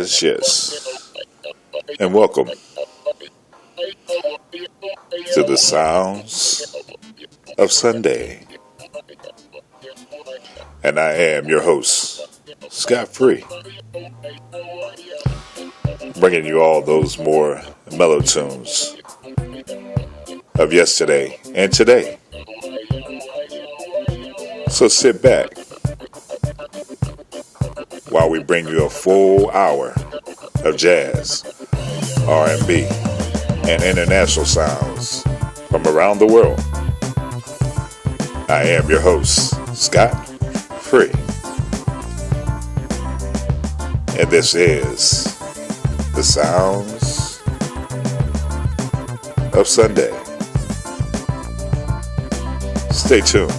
yes. And welcome to the sounds of Sunday. And I am your host, Scott Free, bringing you all those more mellow tunes of yesterday and today. So sit back while we bring you a full hour of jazz, R&B, and international sounds from around the world. I am your host, Scott Free. And this is the sounds of Sunday. Stay tuned.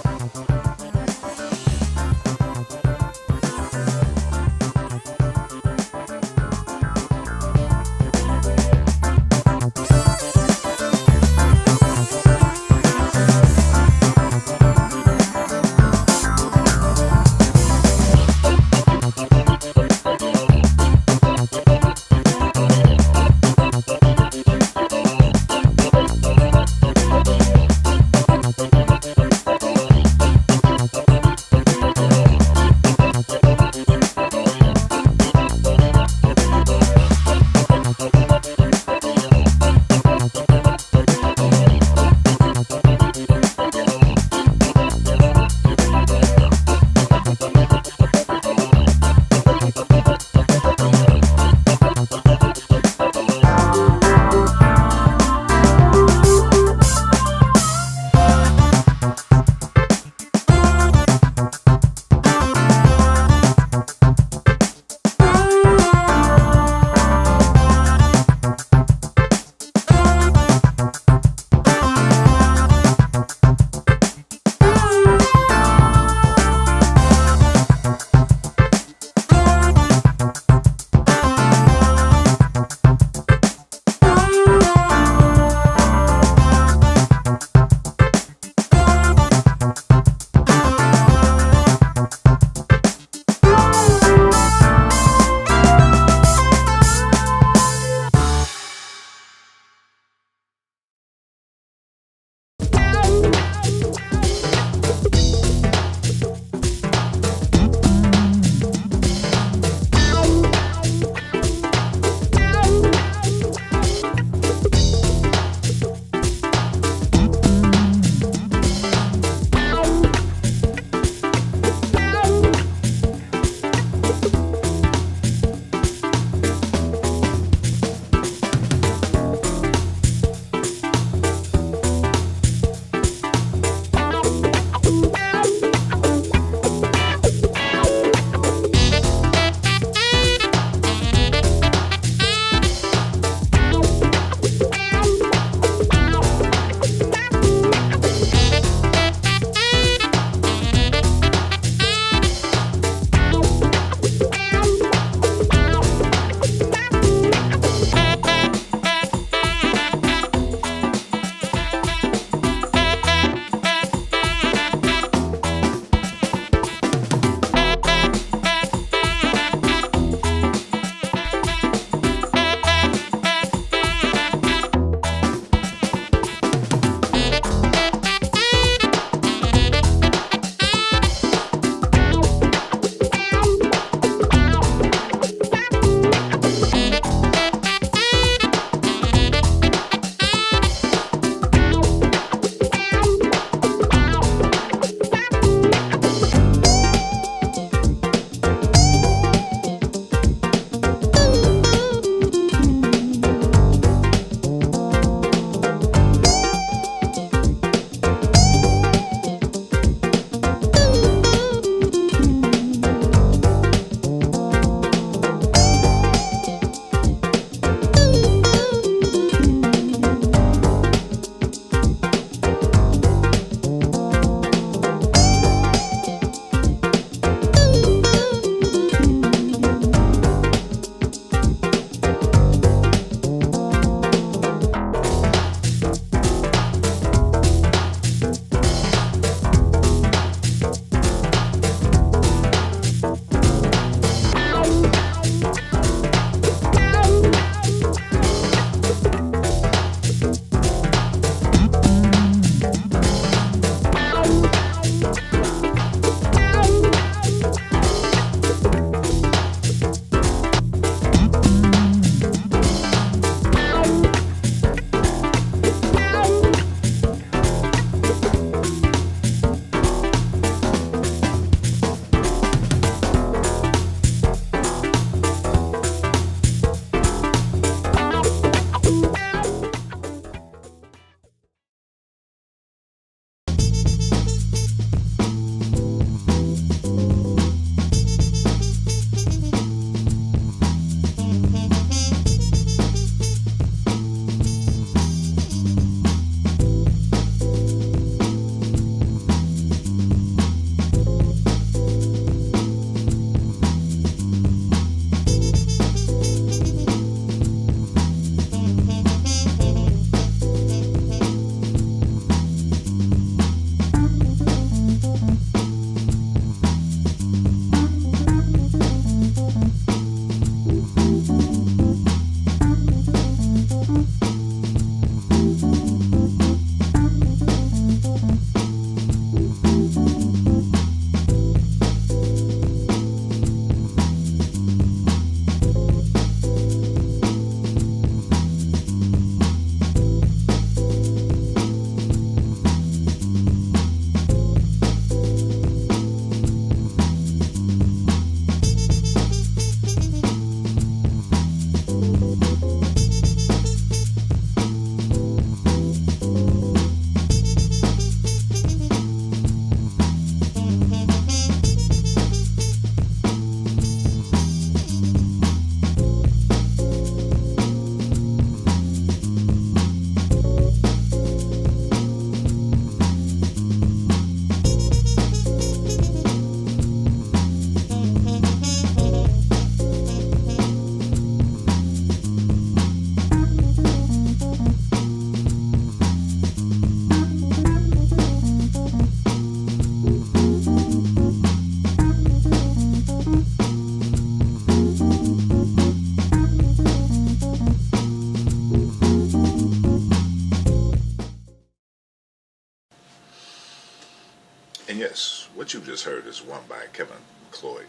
And yes, what you just heard is one by Kevin McCloyd.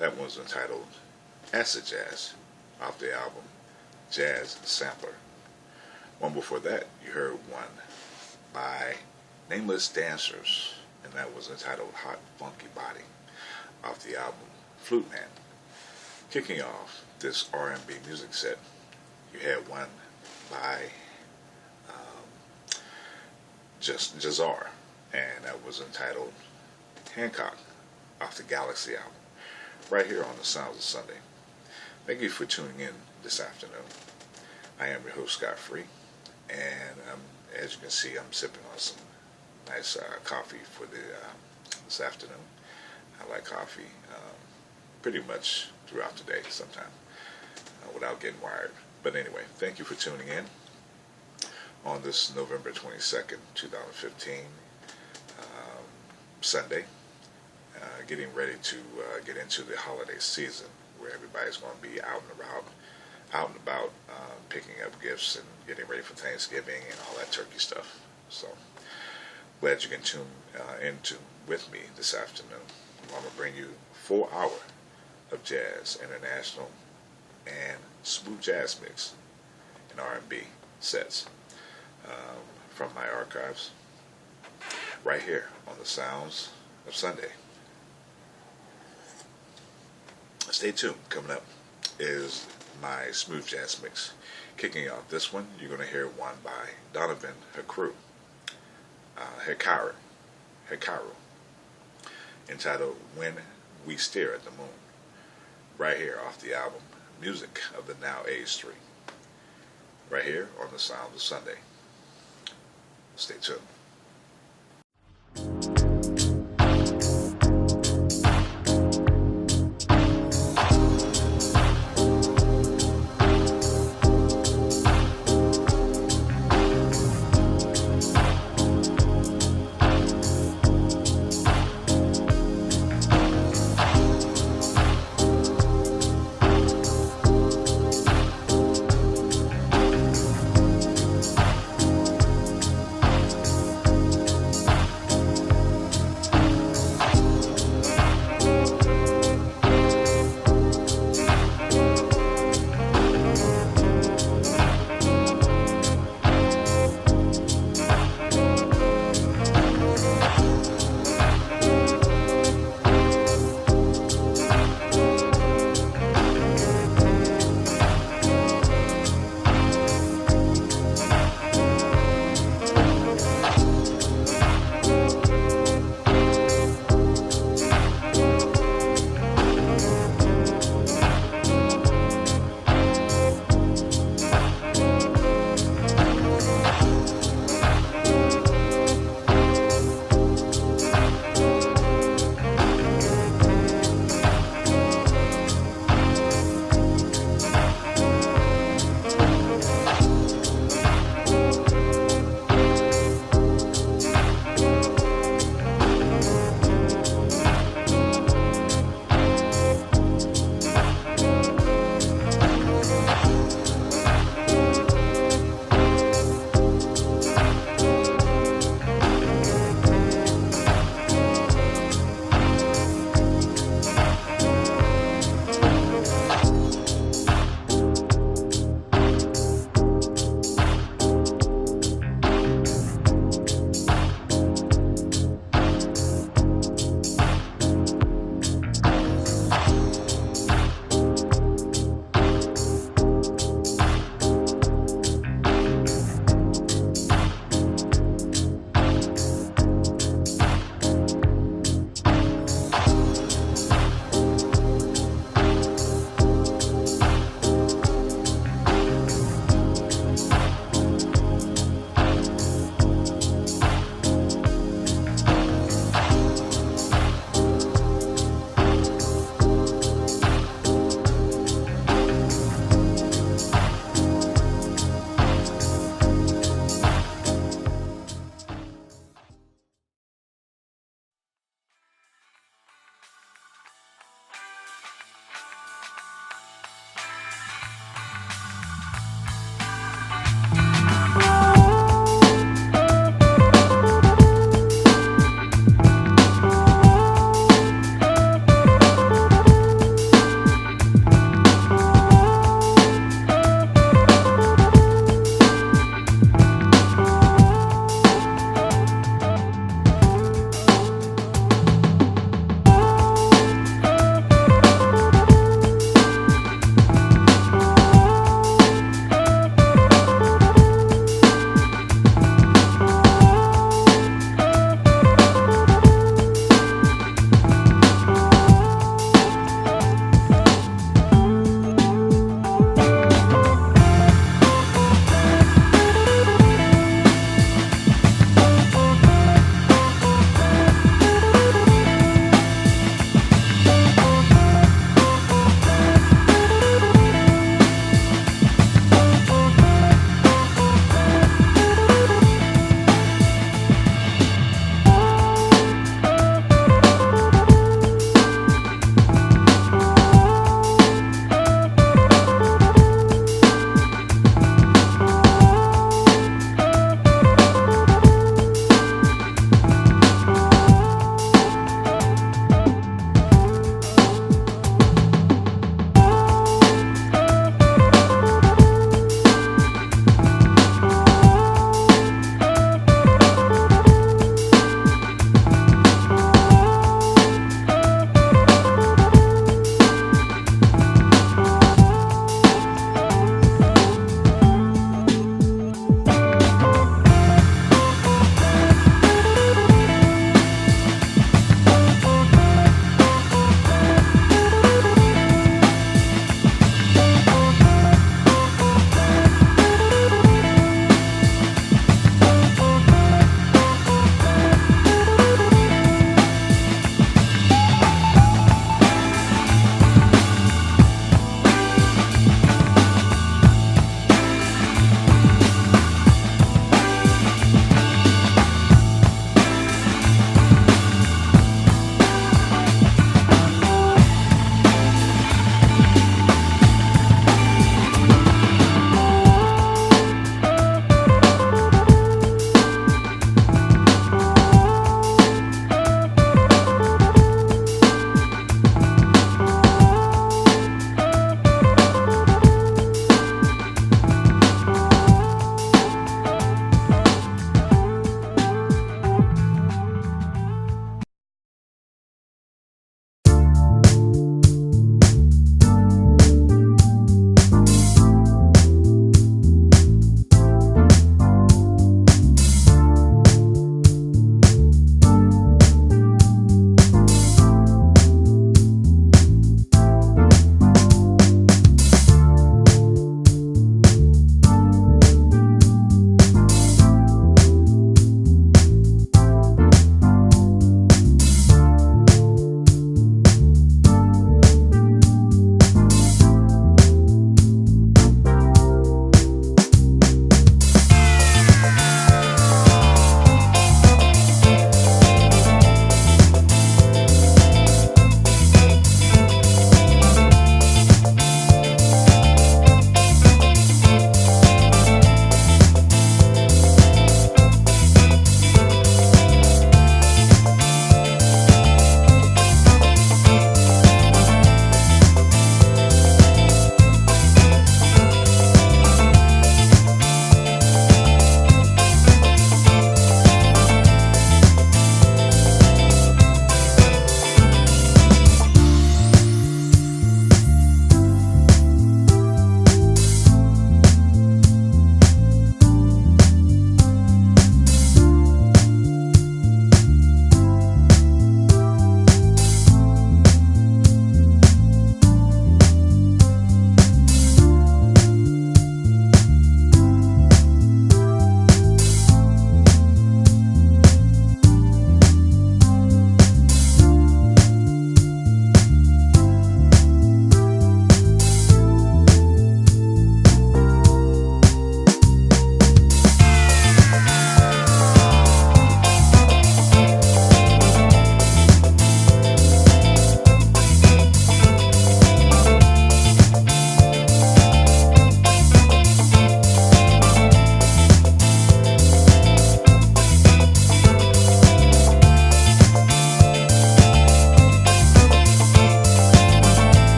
That one was entitled Acid Jazz off the album Jazz Sampler. One before that, you heard one by Nameless Dancers, and that was entitled Hot Funky Body off the album Flute Man. Kicking off this R&B music set, you had one by Jahzzar, and that was entitled Hancock off the Galaxy album, right here on the Sounds of Sunday. Thank you for tuning in this afternoon. I am your host, Scott Free, and as you can see, I'm sipping on some nice coffee for this afternoon. I like coffee pretty much throughout the day sometime without getting wired. But anyway, thank you for tuning in on this November 22nd, 2015, Sunday, getting ready to get into the holiday season where everybody's going to be out and about, picking up gifts and getting ready for Thanksgiving and all that turkey stuff. So glad you can tune into with me this afternoon. I'm going to bring you a full hour of jazz, international, and smooth jazz mix and R&B sets from my archives right here on the Sounds of Sunday. Stay tuned. Coming up is my smooth jazz mix. Kicking off this one, you're going to hear one by Donovan Hikrau, entitled When We Stare at the Moon, right here off the album Music of the Now Age 3, right here on the Sound of Sunday. Stay tuned.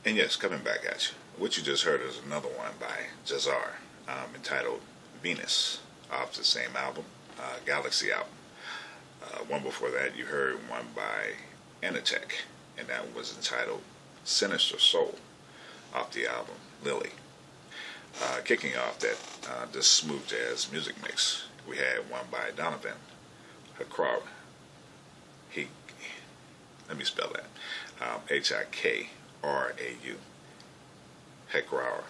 And yes, coming back at you. What you just heard is another one by Jahzzar, entitled Venus, off the same album, Galaxy album. One before that, you heard one by HANCOCK, and that was entitled Sinister Soul, off the album Lily. Kicking off that this smooth jazz music mix, we had one by Donovan, Hikrau. Let me spell that. Hikrau. Hikrau.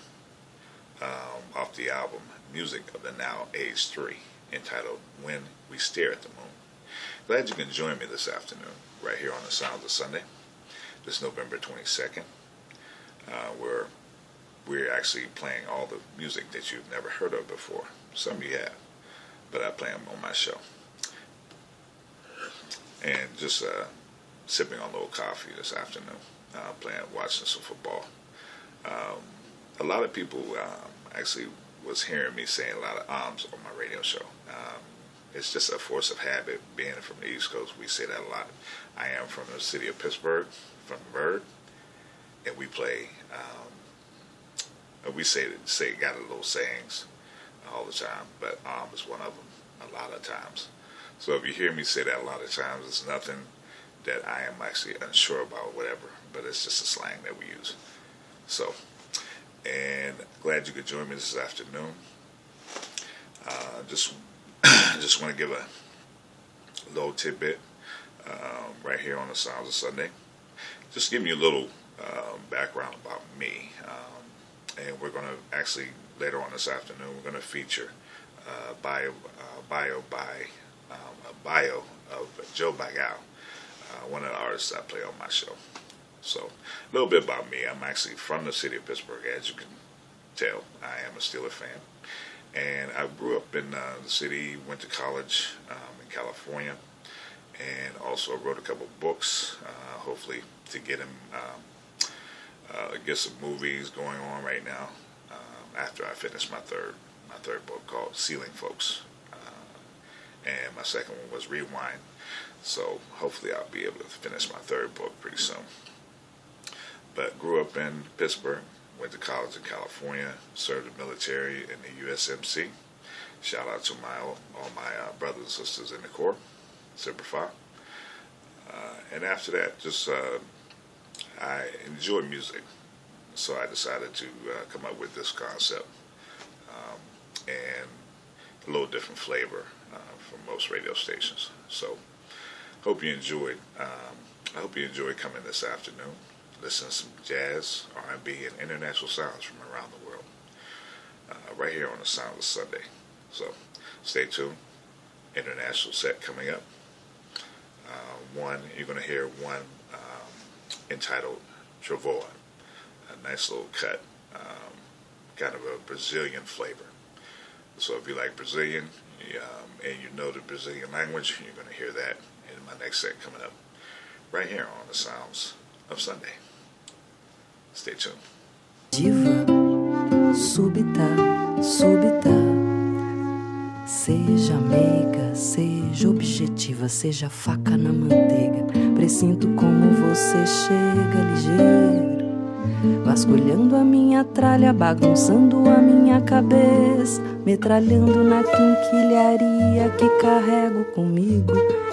Off the album Music of the Now Age 3, entitled When We Stare at the Moon. Glad you can join me this afternoon, right here on the Sounds of Sunday, this November 22nd, where we're actually playing all the music that you've never heard of before. Some you have, but I play them on my show. And just sipping on a little coffee this afternoon, watching some football. A lot of people actually was hearing me saying a lot of ums on my radio show. It's just a force of habit. Being from the East Coast, we say that a lot. I am from the city of Pittsburgh, from Bird, and we play. We say got a little sayings all the time, but is one of them a lot of times. So if you hear me say that a lot of times, it's nothing that I am actually unsure about, whatever, but it's just a slang that we use. So, and glad you could join me this afternoon. Just want to give a little tidbit right here on the Sounds of Sunday. Just give me a little background about me. And we're going to actually, later on this afternoon, we're going to feature a bio of Joe Bagal, one of the artists I play on my show. So, a little bit about me. I'm actually from the city of Pittsburgh, as you can tell. I am a Steelers fan. And I grew up in the city, went to college in California, and also wrote a couple books, hopefully to get some movies going on right now. After I finish my third book called Ceiling Folks, and my second one was Rewind. So hopefully I'll be able to finish my third book pretty soon. But grew up in Pittsburgh, went to college in California, served the military in the USMC. Shout out to all my brothers and sisters in the Corps, Semper Fi. And after that, just I enjoy music, so I decided to come up with this concept and a little different flavor from most radio stations. So, hope you enjoyed. I hope you enjoyed coming this afternoon, listening to some jazz, R&B, and international sounds from around the world, right here on the Sounds of Sunday. So, stay tuned. International set coming up. You're going to hear one entitled Travois, a nice little cut, kind of a Brazilian flavor. So if you like Brazilian and you know the Brazilian language, you're going to hear that in my next set coming up right here on the Sounds of Sunday. Stay tuned. Diva, súbita, súbita. Seja meiga, seja objetiva, seja faca na manteiga. Presinto como você chega ligeiro, vasculhando a minha tralha, bagunçando a minha cabeça, metralhando na quinquilharia que carrego comigo.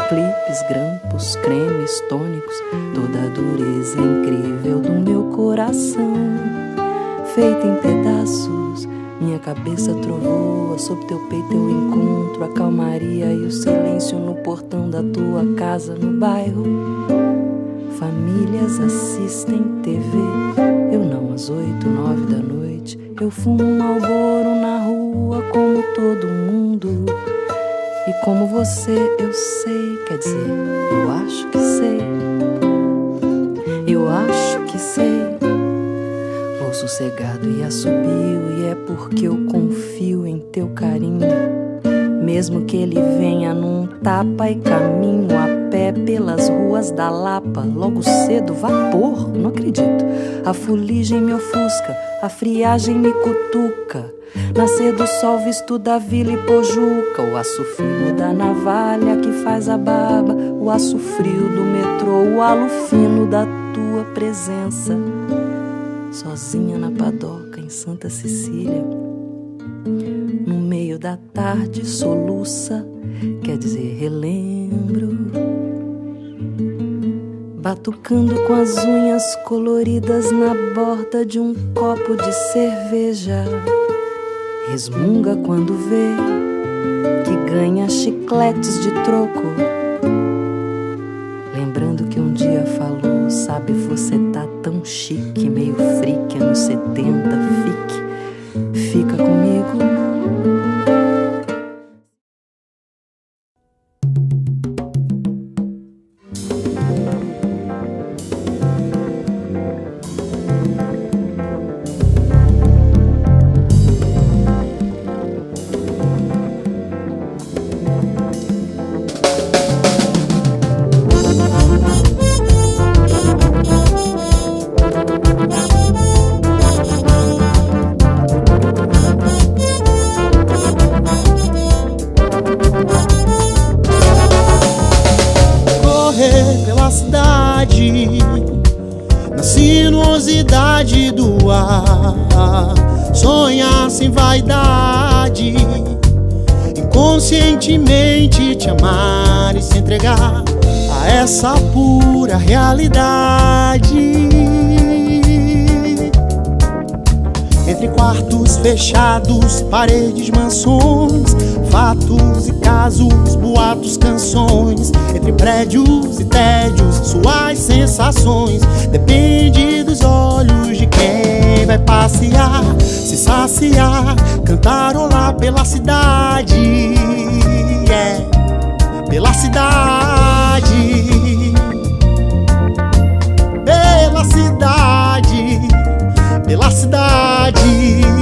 Clipes, grampos, cremes, tônicos, toda a dureza incrível do meu coração, feita em pedaços. Minha cabeça trovoa, sob teu peito eu encontro a calmaria e o silêncio no portão da tua casa no bairro. Famílias assistem TV, eu não às 8, 9 da noite. Eu fumo um Marlboro na rua como todo mundo. E como você eu sei, quer dizer, eu acho que sei. Eu acho que sei. Vou sossegado e assobio, e é porque eu confio em teu carinho. Mesmo que ele venha num tapa e caminho a pé pelas ruas da Lapa, logo cedo, vapor, não acredito. A fuligem me ofusca, a friagem me cutuca. Nascer do sol visto da vila e pojuca, o aço fino da navalha que faz a barba, o aço frio do metrô, o halo fino da tua presença. sozinha na padoca em Santa Cecília. No meio da tarde soluça, quer dizer relembro, batucando com as unhas coloridas na borda de um copo de cerveja. Resmunga quando vê que ganha chicletes de troco, lembrando que um dia falou: sabe, você tá tão chique, meio freak, anos 70, fica comigo. Sinuosidade do ar, sonhar sem vaidade, inconscientemente te amar e se entregar a essa pura realidade. Entre quartos fechados, paredes, mansões, fatos e casos, boatos, canções. Entre prédios e tédios, suas sensações. Depende dos olhos de quem vai passear, se saciar, cantarolar pela cidade. Pela cidade, pela cidade, pela cidade.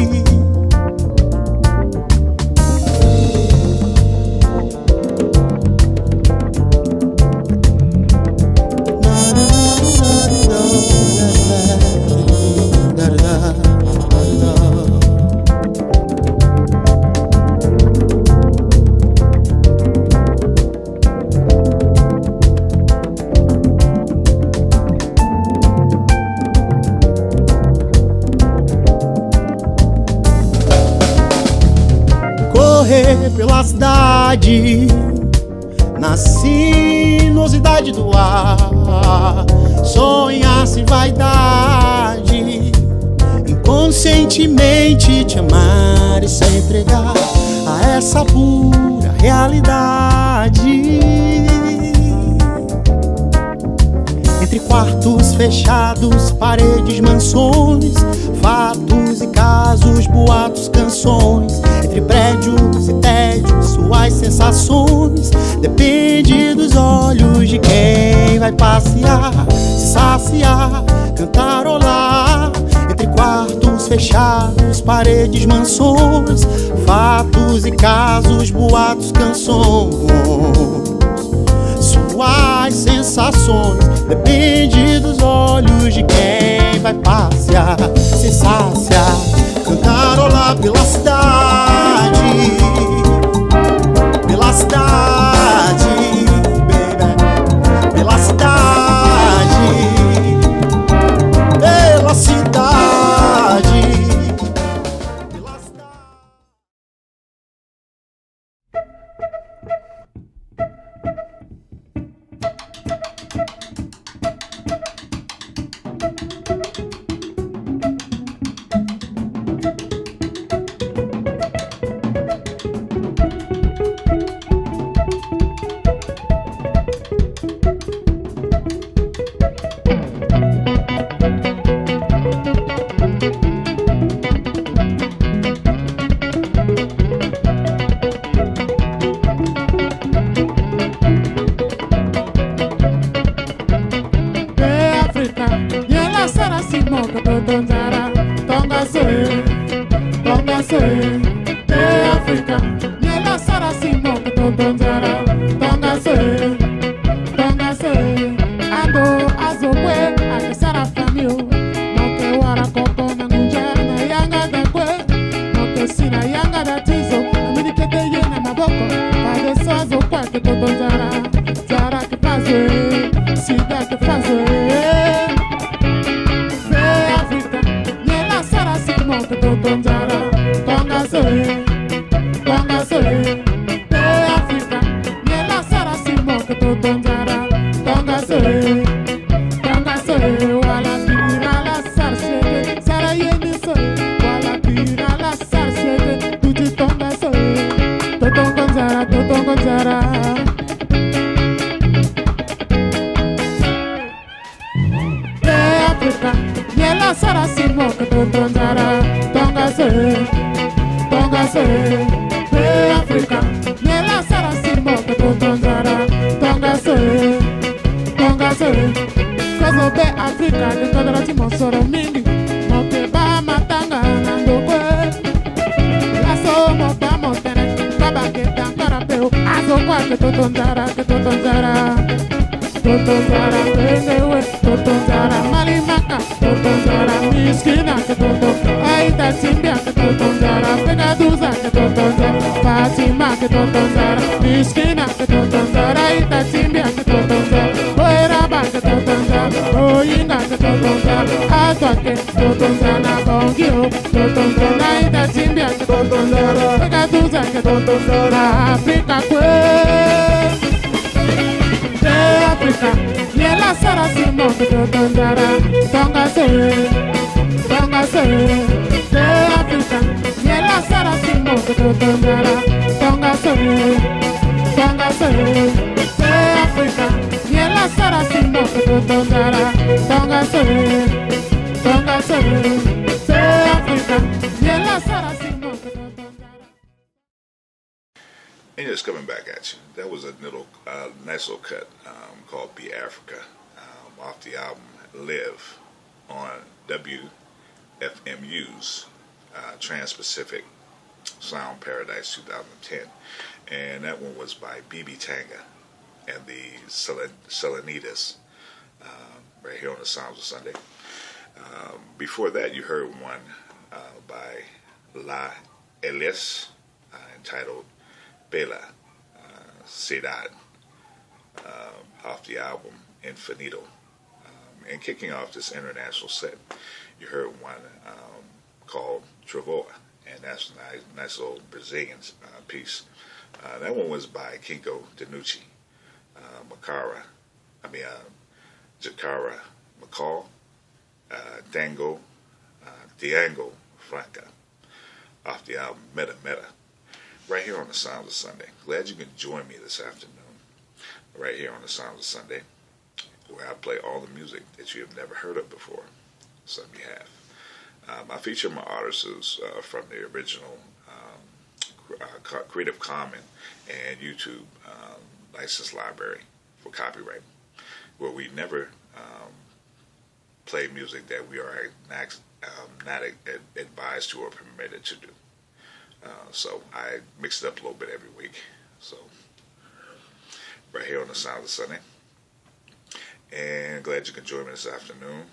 Pela cidade, na sinuosidade do ar, sonhar sem vaidade, inconscientemente te amar e se entregar a essa pura realidade. Entre quartos fechados, paredes, mansões, fatos e casos, boatos, canções. Entre prédios e tédios, suas sensações. Depende dos olhos de quem vai passear, se saciar, cantarolar. Entre quartos fechados, paredes, mansões, fatos e casos, boatos, canções. Suas sensações. Depende dos olhos de quem vai passear, se saciar, cantarolar pela cidade, pela cidade, baby, pela cidade, pela cidade, pela cidade. Niela sara simo que totonzara. Tongase, pe Africa. Niela sara simo que totonzara. Tongase, kozo be Africa. De kodra timo soro mingi. Moke ba matanga nandokwe. Laso mo ba mo tene. Baba ke tankara peo. Azo kwa que totonzara. Totonzara, penewe, totonzara, malimaka, totonzara, miskina, que totonzara, aita timbia, que totonzara, pegaduza, que totonzara, Fatima, que totonzara, miskina, que totonzara, aita timbia, que totonzara, oeraba, que totonzara, oinga, que totonzara, atuake, totonzara, bongio, totonzara, aita timbia, que totonzara, pegaduza, que totonzara, Africa, Africa, Niela sara simo que totonzara. Tongase, de Africa, Niela sara simo que totonzara. Tongase, de Africa, Niela sara simo que totonzara. Tongase, de Africa, Niela sara simo que totonzara. And just coming back at you. That was a little nice little cut called Be Africa off the album Live on WFMU's Trans-Pacific Sound Paradise 2010. And that one was by BB Tanga and the Selenitas right here on the Sounds of Sunday. Before that, you heard one by La Elias entitled Bela Ciudad off the album Infinito. And kicking off this international set, you heard one called Travoa, and that's a nice little Brazilian piece. That one was by Kinko Danucci, Jakara McCall, Diango Franca off the album Meta Meta. Right here on the Sounds of Sunday. Glad you can join me this afternoon. Right here on the Sounds of Sunday, where I play all the music that you have never heard of before. Some you have. I feature my artists from the original Creative Commons and YouTube license library for copyright, where we never play music that we are not advised to or permitted to do. So I mix it up a little bit every week. So right here on the Sound of Sunday. And glad you can join me this afternoon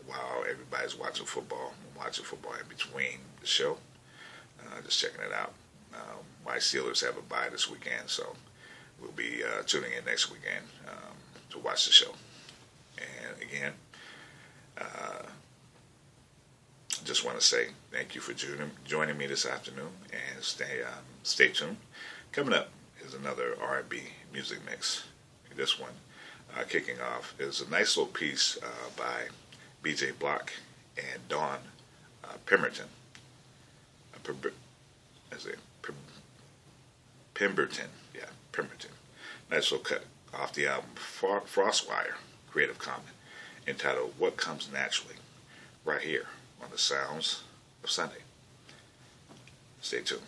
while everybody's watching football. I'm watching football in between the show. Just checking it out. My Steelers have a bye this weekend, so we'll be tuning in next weekend to watch the show. And again, just want to say thank you for joining me this afternoon, and stay tuned. Coming up is another R&B music mix. This one, kicking off, is a nice little piece by B.J. Block and Dawn Pemberton. Pemberton. Nice little cut off the album Frostwire, Creative Commons, entitled What Comes Naturally, right here on the Sounds of Sunday. Stay tuned.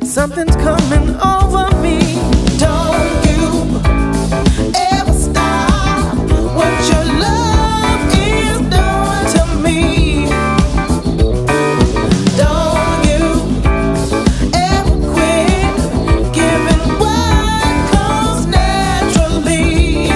Something's coming over me. Don't you ever stop what your love is doing to me. Don't you ever quit giving what comes naturally.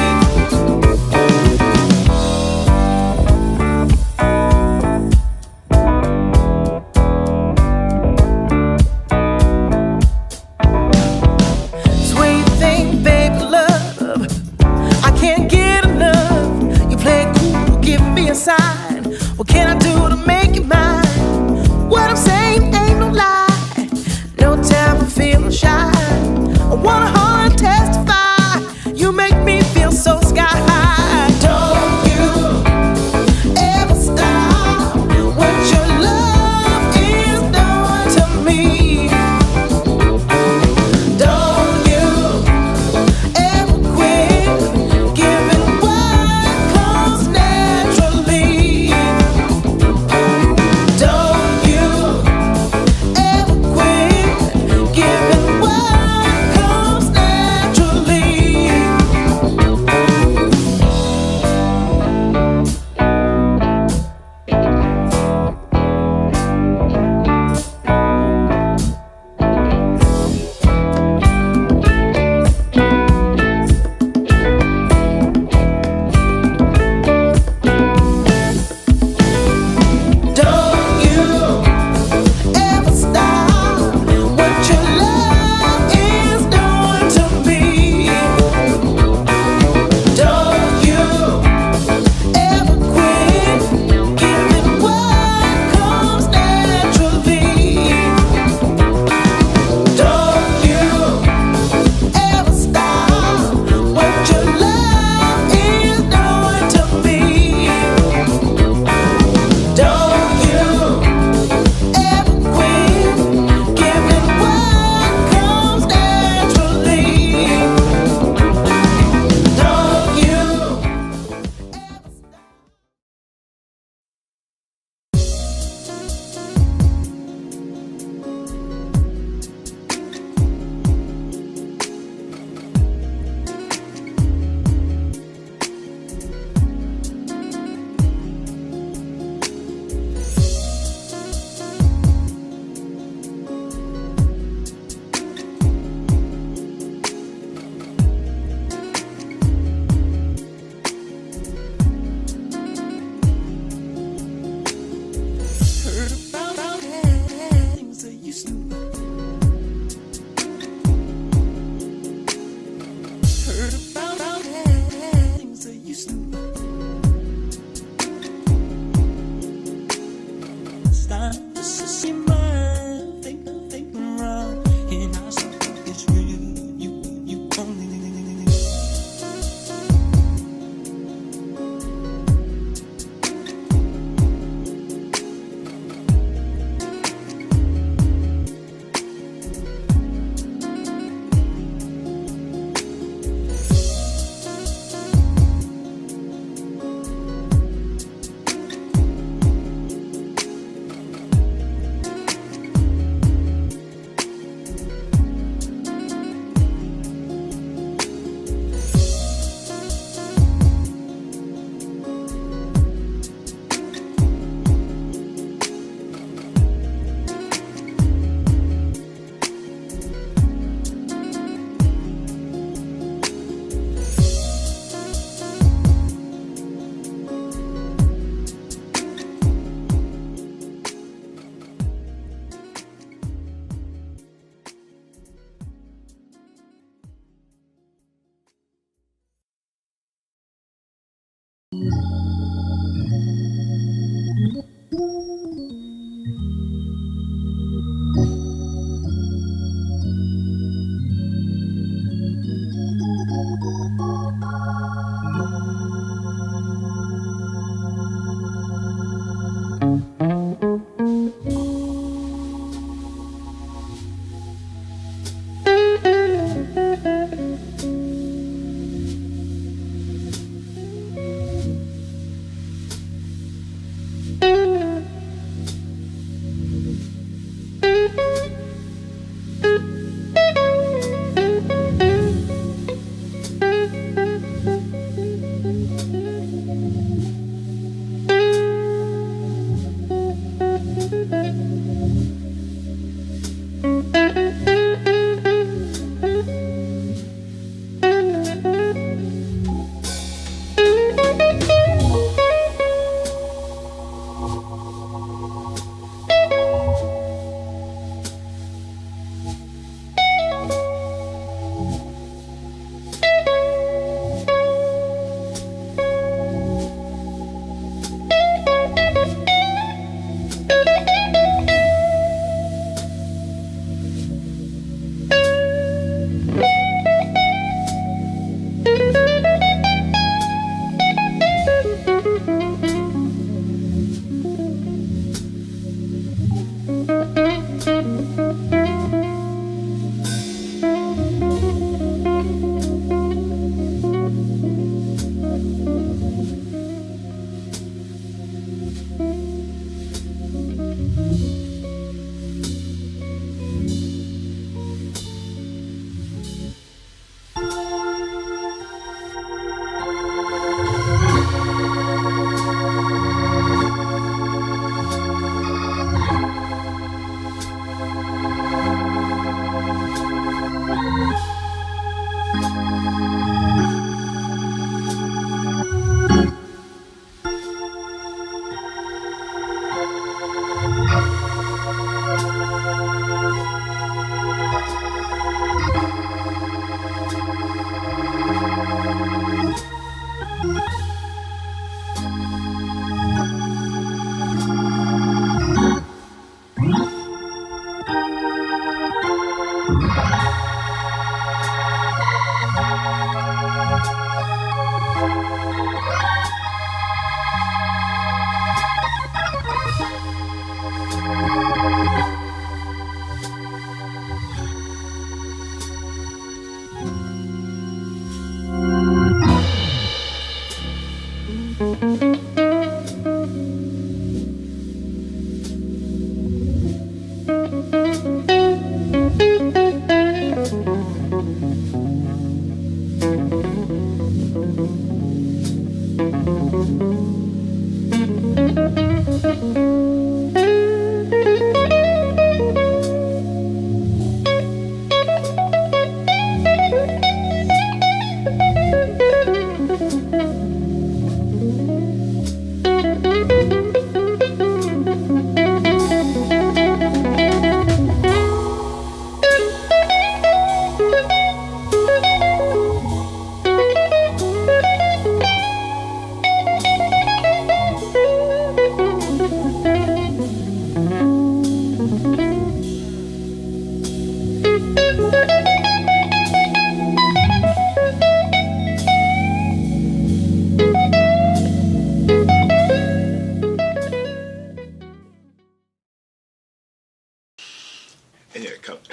so sky high. Don't you ever stop what your love is doing to me. Don't you ever quit giving what comes naturally. Don't you ever quit giving what comes naturally. Don't you ever stop what your love is doing to me. Don't you ever quit giving what comes naturally. Don't you ever stop what your love is doing to me. Don't you ever quit giving what comes naturally. Don't you ever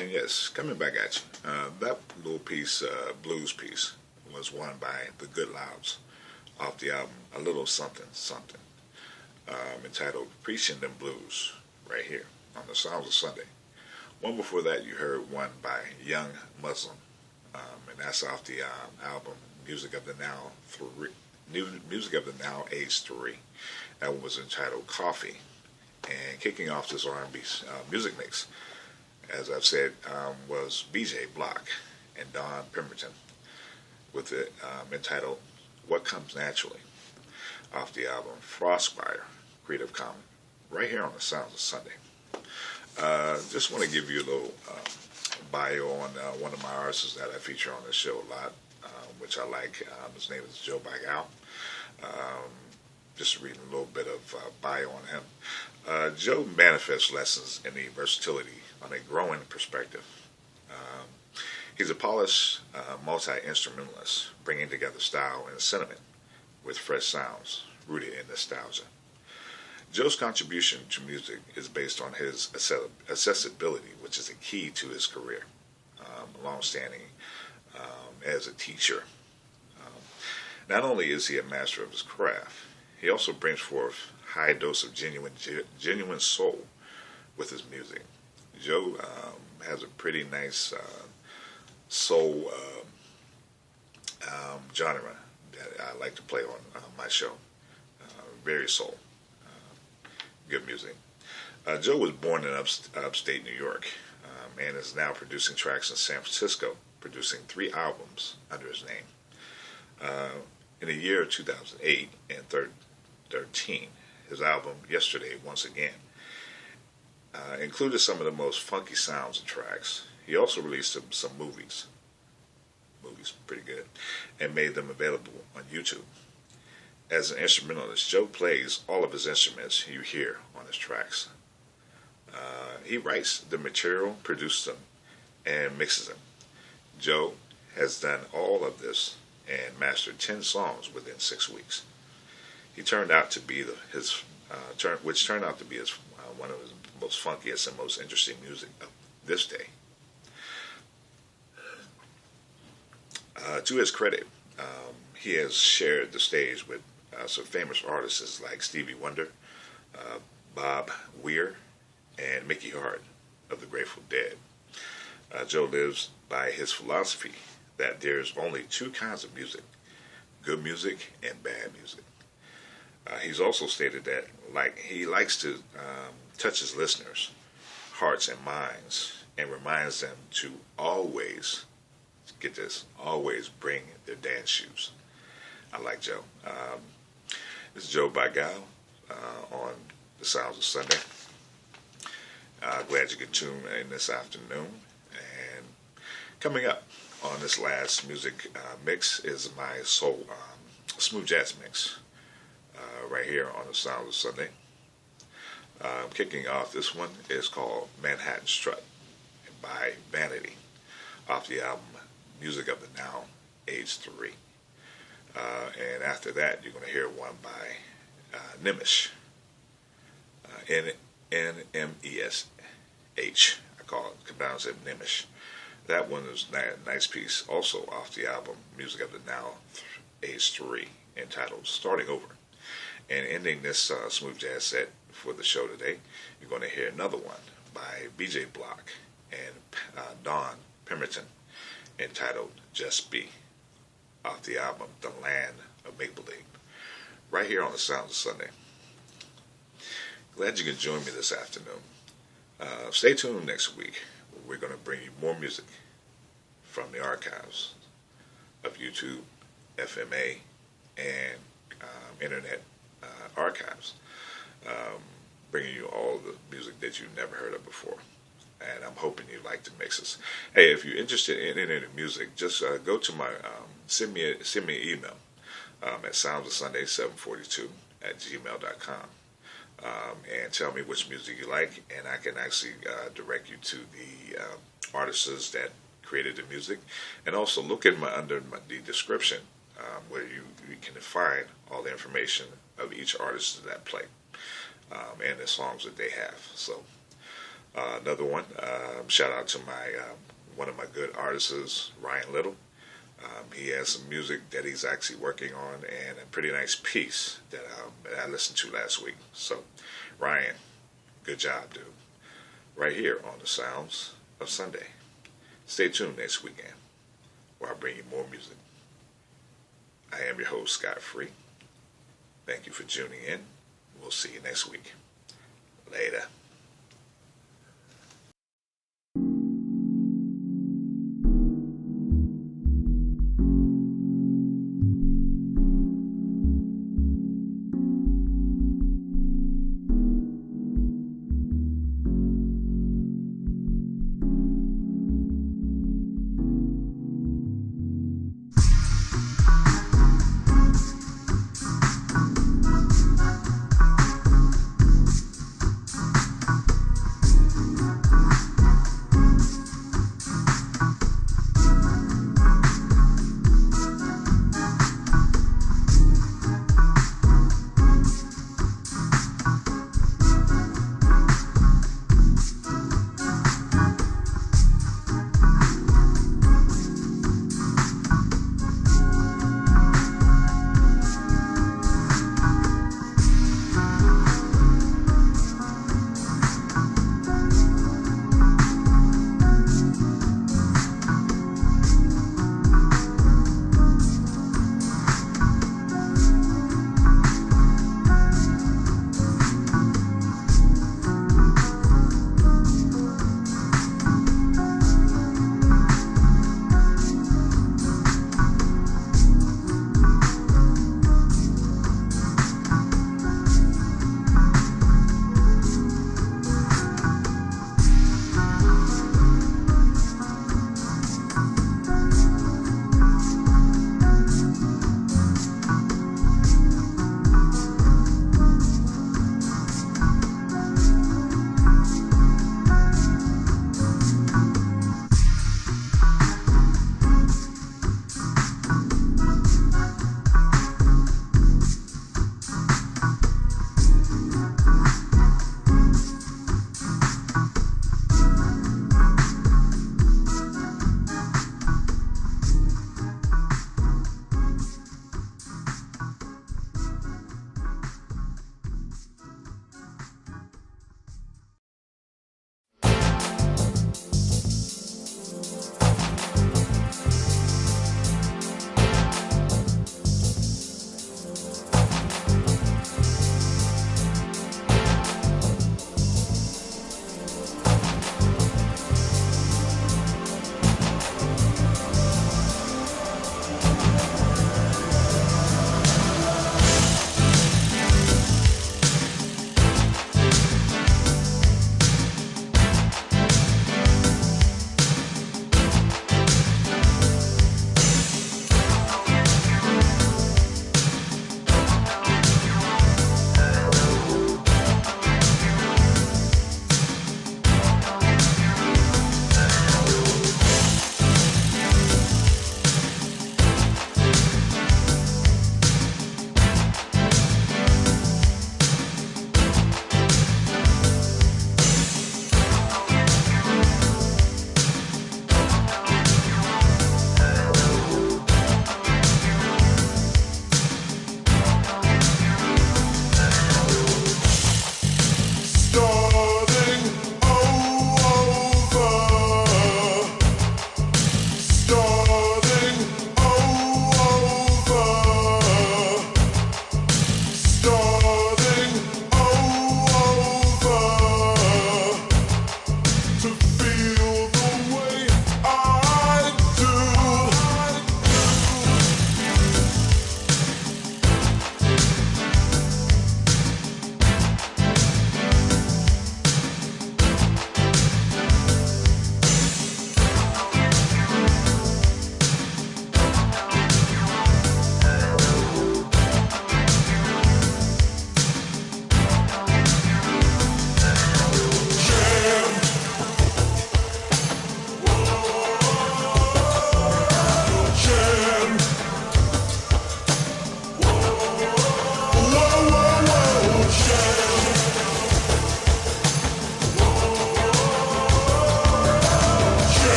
And yes, coming back at you. That little piece, blues piece, was won by the Good Louds off the album A Little Something Something, entitled Preaching Them Blues, right here on the Sounds of Sunday. One before that, you heard one by Young Muslim, and that's off the album Music of the Now 3, Music of the Now Age 3. That one was entitled Coffee. And kicking off this R&B music mix, as I've said, was BJ Block and Don Pemberton with it entitled What Comes Naturally off the album Frostfire, Creative Commons, right here on the Sounds of Sunday. Just want to give you a little bio on one of my artists that I feature on this show a lot, which I like. His name is Joe Bagal. Just reading a little bit of bio on him. Joe manifests lessons in the versatility on a growing perspective. He's a polished multi-instrumentalist, bringing together style and sentiment with fresh sounds rooted in nostalgia. Joe's contribution to music is based on his accessibility, which is a key to his career, longstanding as a teacher. Not only is he a master of his craft, he also brings forth high dose of genuine soul with his music. Joe has a pretty nice soul genre that I like to play on my show. Very soul. Good music. Joe was born in upstate New York and is now producing tracks in San Francisco, producing 3 albums under his name. In the year 2008 and 13, his album Yesterday Once Again included some of the most funky sounds and tracks. He also released some movies pretty good, and made them available on YouTube. As an instrumentalist, Joe plays all of his instruments you hear on his tracks. He writes the material, produces them, and mixes them. Joe has done all of this and mastered 10 songs within 6 weeks. He turned out to be which turned out to be one of his most funkiest and most interesting music of this day. To his credit, he has shared the stage with some famous artists like Stevie Wonder, Bob Weir, and Mickey Hart of the Grateful Dead. Joe lives by his philosophy that there's only 2 kinds of music, good music and bad music. He's also stated that he likes to touch his listeners' hearts and minds and reminds them to always get this, always bring their dance shoes. I like Joe. This is Joe Bagal on the Sounds of Sunday. Glad you could tune in this afternoon. And coming up on this last music mix is my soul smooth jazz mix right here on the Sounds of Sunday. Kicking off this one is called Manhattan Strut by Vanity off the album Music of the Now, Age 3. And after that, you're going to hear one by Nimish, N-M-E-S-H. I can pronounce it Nimish. That one is a nice piece, also off the album Music of the Now, Age 3, entitled Starting Over. And ending this smooth jazz set for the show today, you're going to hear another one by BJ Block and Don Pemberton, entitled Just Be, off the album The Land of Make Believe, right here on the Sounds of Sunday. Glad you could join me this afternoon. Stay tuned next week. We're going to bring you more music from the archives of YouTube, FMA, and internet archives, bringing you all the music that you've never heard of before. And I'm hoping you like the mixes. Hey, if you're interested in any music, just go to my send me an email at soundsofsunday742@gmail.com. And tell me which music you like, and I can actually direct you to the artists that created the music, and also look in the description where you can find all the information of each artist that play and the songs that they have. So another one, shout out to my one of my good artists, Ryan Little. He has some music that he's actually working on, and a pretty nice piece that I listened to last week. So, Ryan, good job, dude. Right here on the Sounds of Sunday. Stay tuned next weekend, where I bring you more music. I am your host, Scott Free. Thank you for tuning in. We'll see you next week. Later.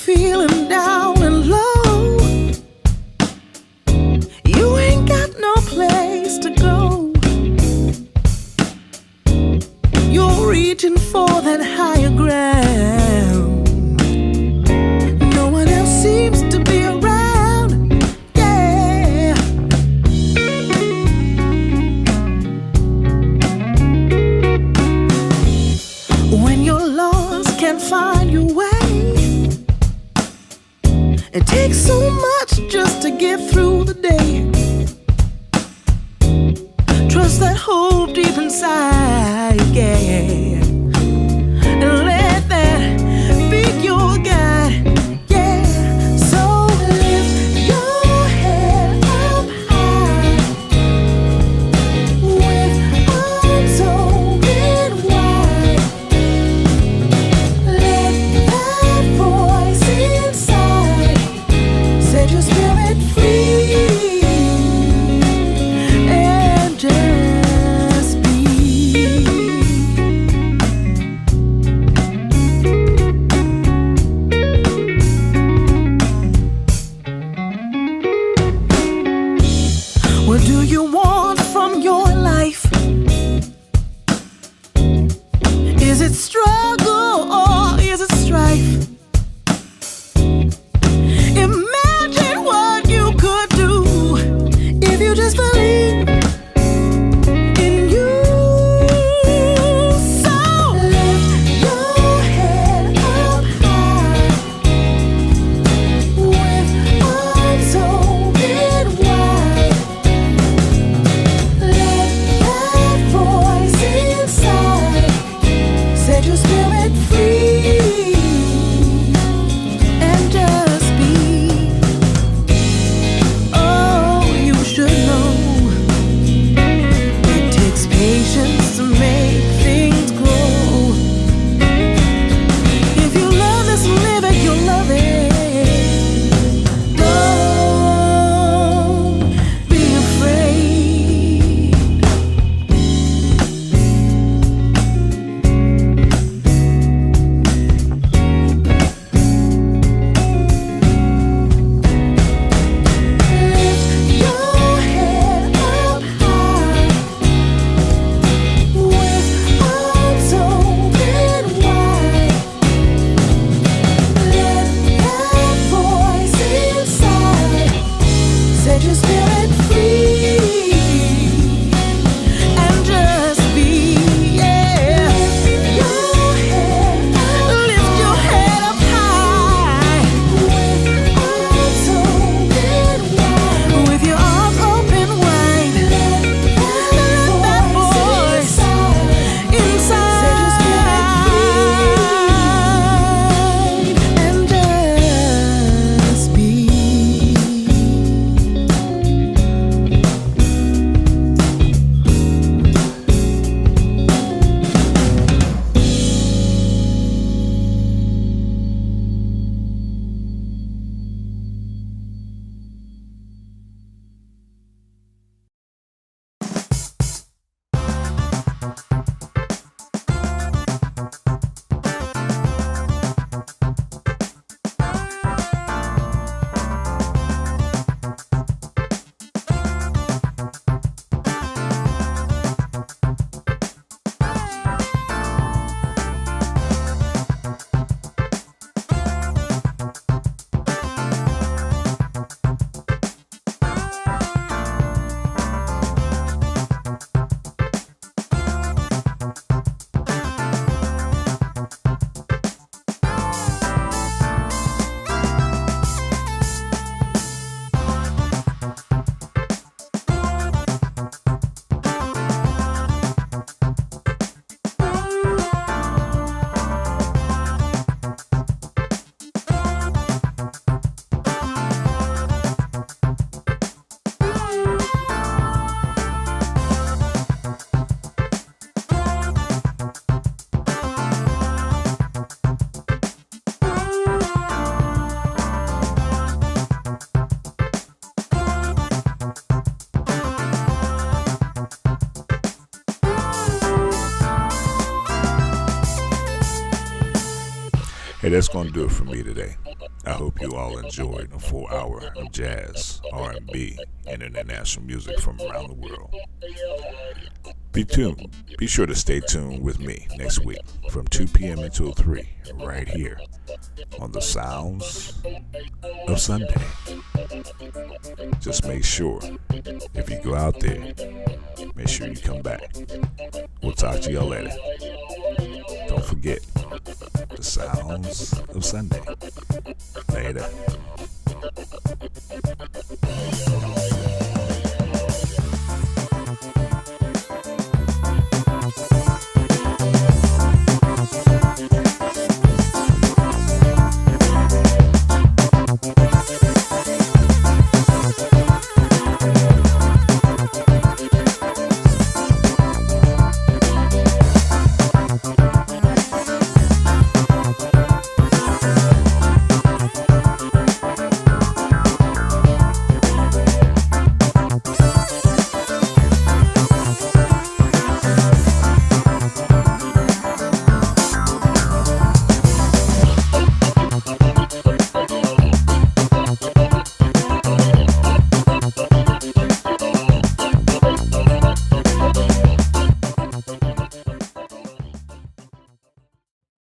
Feeling down and low, you ain't got no place to go. You're reaching for that higher ground. No one else seems to be around, yeah. When you're lost, can't find your way, it takes so much just to get through the day. Trust that hope deep inside, yeah. And let that be your guide, yeah. So lift your head up high, with arms open wide. Let that voice inside set your spirit free and just be. Hey, that's going to do it for me today. I hope you all enjoyed a full hour of jazz, R&B, and international music from around the world. Be sure to stay tuned with me next week from 2 p.m. until 3 right here on the Sounds of Sunday. Just make sure, if you go out there, make sure you come back. We'll talk to y'all later. Don't forget, the Sounds of Sunday. Later.